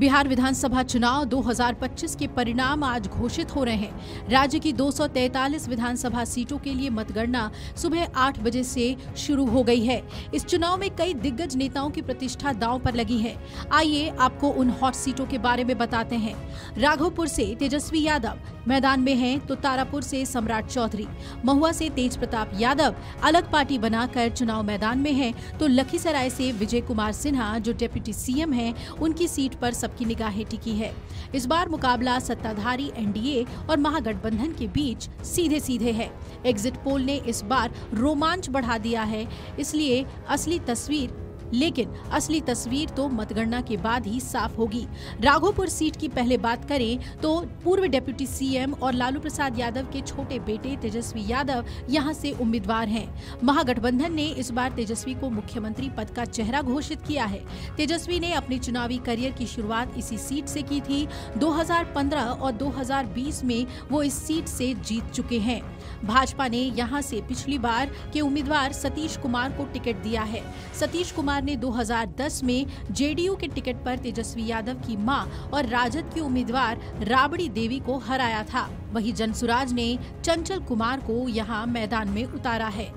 बिहार विधानसभा चुनाव 2025 के परिणाम आज घोषित हो रहे हैं। राज्य की 243 विधानसभा सीटों के लिए मतगणना सुबह 8 बजे से शुरू हो गई है। इस चुनाव में कई दिग्गज नेताओं की प्रतिष्ठा दांव पर लगी है। आइए आपको उन हॉट सीटों के बारे में बताते हैं। राघोपुर से तेजस्वी यादव मैदान में हैं, तो तारापुर से सम्राट चौधरी, महुआ से तेज प्रताप यादव अलग पार्टी बनाकर चुनाव मैदान में हैं, तो लखीसराय से विजय कुमार सिन्हा जो डिप्टी सीएम हैं, उनकी सीट पर सबकी निगाहें टिकी है। इस बार मुकाबला सत्ताधारी एनडीए और महागठबंधन के बीच सीधे सीधे है। एग्जिट पोल ने इस बार रोमांच बढ़ा दिया है, इसलिए लेकिन असली तस्वीर तो मतगणना के बाद ही साफ होगी। राघोपुर सीट की पहले बात करें तो पूर्व डिप्टी सीएम और लालू प्रसाद यादव के छोटे बेटे तेजस्वी यादव यहां से उम्मीदवार हैं। महागठबंधन ने इस बार तेजस्वी को मुख्यमंत्री पद का चेहरा घोषित किया है। तेजस्वी ने अपने चुनावी करियर की शुरुआत इसी सीट से की थी। 2015 और 2020 में वो इस सीट से जीत चुके हैं। भाजपा ने यहां से पिछली बार के उम्मीदवार सतीश कुमार को टिकट दिया है। सतीश कुमार ने 2010 में जेडीयू के टिकट पर तेजस्वी यादव की मां और राजद की उम्मीदवार राबड़ी देवी को हराया था। वहीं जनसुराज ने चंचल कुमार को यहां मैदान में उतारा है।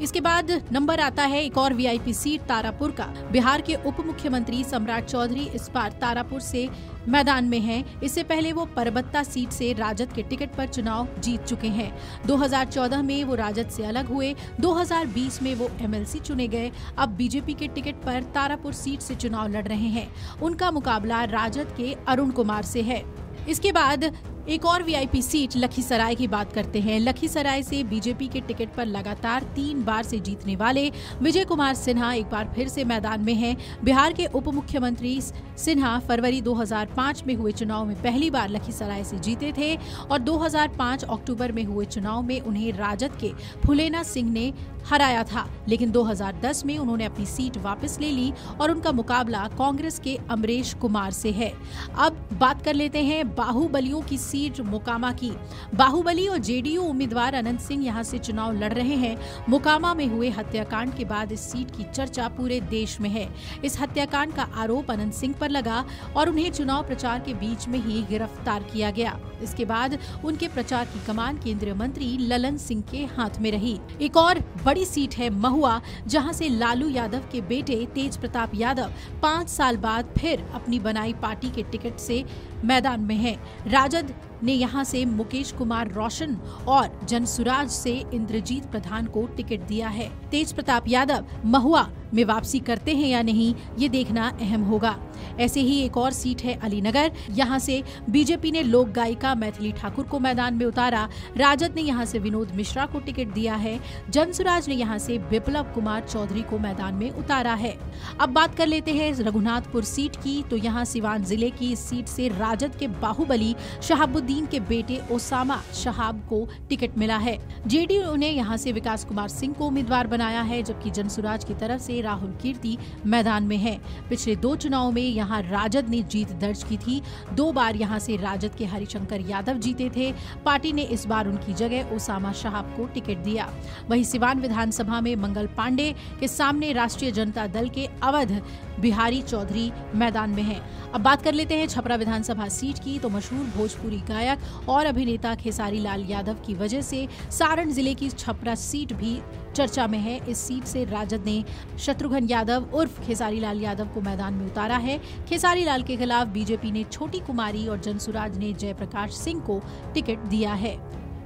इसके बाद नंबर आता है एक और वीआईपी सीट तारापुर का। बिहार के उप मुख्यमंत्री सम्राट चौधरी इस बार तारापुर से मैदान में हैं। इससे पहले वो परबत्ता सीट से राजद के टिकट पर चुनाव जीत चुके हैं। 2014 में वो राजद से अलग हुए। 2020 में वो एमएलसी चुने गए। अब बीजेपी के टिकट पर तारापुर सीट से चुनाव लड़ रहे हैं। उनका मुकाबला राजद के अरुण कुमार से है। इसके बाद एक और वीआईपी सीट लखीसराय की बात करते हैं। लखीसराय से बीजेपी के टिकट पर लगातार 3 बार से जीतने वाले विजय कुमार सिन्हा एक बार फिर से मैदान में हैं। बिहार के उप मुख्यमंत्री सिन्हा फरवरी 2005 में हुए चुनाव में पहली बार लखीसराय से जीते थे और 2005 अक्टूबर में हुए चुनाव में उन्हें राजद के फुलेना सिंह ने हराया था। लेकिन 2010 में उन्होंने अपनी सीट वापस ले ली और उनका मुकाबला कांग्रेस के अमरेश कुमार से है। अब बात कर लेते हैं बाहुबलियों की सीट मोकामा की। बाहुबली और जेडीयू उम्मीदवार अनंत सिंह यहां से चुनाव लड़ रहे हैं। मोकामा में हुए हत्याकांड के बाद इस सीट की चर्चा पूरे देश में है। इस हत्याकांड का आरोप अनंत सिंह पर लगा और उन्हें चुनाव प्रचार के बीच में ही गिरफ्तार किया गया। इसके बाद उनके प्रचार की कमान केंद्रीय मंत्री ललन सिंह के हाथ में रही। एक और बड़ी सीट है महुआ, जहां से लालू यादव के बेटे तेज प्रताप यादव 5 साल बाद फिर अपनी बनाई पार्टी के टिकट से मैदान में हैं। राजद ने यहां से मुकेश कुमार रोशन और जनसुराज से इंद्रजीत प्रधान को टिकट दिया है। तेज प्रताप यादव महुआ में वापसी करते हैं या नहीं, ये देखना अहम होगा। ऐसे ही एक और सीट है अलीनगर। यहाँ से बीजेपी ने लोक गायिका मैथिली ठाकुर को मैदान में उतारा। राजद ने यहाँ से विनोद मिश्रा को टिकट दिया है। जनसुराज ने यहाँ से विप्लव कुमार चौधरी को मैदान में उतारा है। अब बात कर लेते हैं रघुनाथपुर सीट की। तो यहाँ सिवान जिले की इस सीट से राजद के बाहुबली शहाबुद्दीन के बेटे ओसामा शहाब को टिकट मिला है। जेडीयू ने यहाँ से विकास कुमार सिंह को उम्मीदवार बनाया है, जबकि जनसुराज की तरफ से राहुल कीर्ति मैदान में है। पिछले 2 चुनाव में यहाँ राजद ने जीत दर्ज की थी। 2 बार यहाँ से राजद के हरिशंकर यादव जीते थे। पार्टी ने इस बार उनकी जगह ओसामा शहाब को टिकट दिया। वहीं सिवान विधानसभा में मंगल पांडे के सामने राष्ट्रीय जनता दल के अवध बिहारी चौधरी मैदान में हैं। अब बात कर लेते हैं छपरा विधानसभा सीट की। तो मशहूर भोजपुरी गायक और अभिनेता खेसारी लाल यादव की वजह से सारण जिले की छपरा सीट भी चर्चा में है। इस सीट से राजद ने शत्रुघ्न यादव उर्फ खेसारी लाल यादव को मैदान में उतारा है। खेसारी लाल के खिलाफ बीजेपी ने छोटी कुमारी और जनसुराज ने जयप्रकाश सिंह को टिकट दिया है।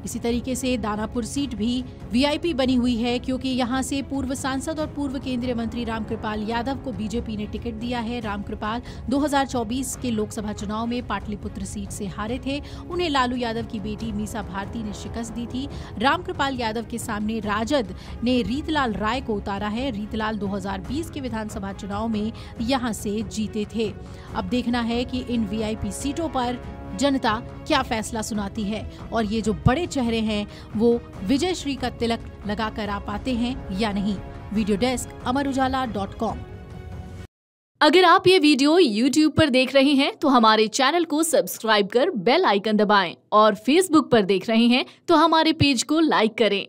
इसी तरीके से दानापुर सीट भी वीआईपी बनी हुई है, क्योंकि यहां से पूर्व सांसद और पूर्व केंद्रीय मंत्री रामकृपाल यादव को बीजेपी ने टिकट दिया है। रामकृपाल 2024 के लोकसभा चुनाव में पाटलिपुत्र सीट से हारे थे। उन्हें लालू यादव की बेटी मीसा भारती ने शिकस्त दी थी। रामकृपाल यादव के सामने राजद ने रीतलाल राय को उतारा है। रीतलाल 2020 के विधानसभा चुनाव में यहां से जीते थे। अब देखना है कि इन वीआईपी सीटों पर जनता क्या फैसला सुनाती है और ये जो बड़े चेहरे हैं वो विजय श्री का तिलक लगाकर आ पाते हैं या नहीं। Video desk amarujala.com। अगर आप ये वीडियो YouTube पर देख रहे हैं तो हमारे चैनल को सब्सक्राइब कर बेल आइकन दबाएं और Facebook पर देख रहे हैं तो हमारे पेज को लाइक करें।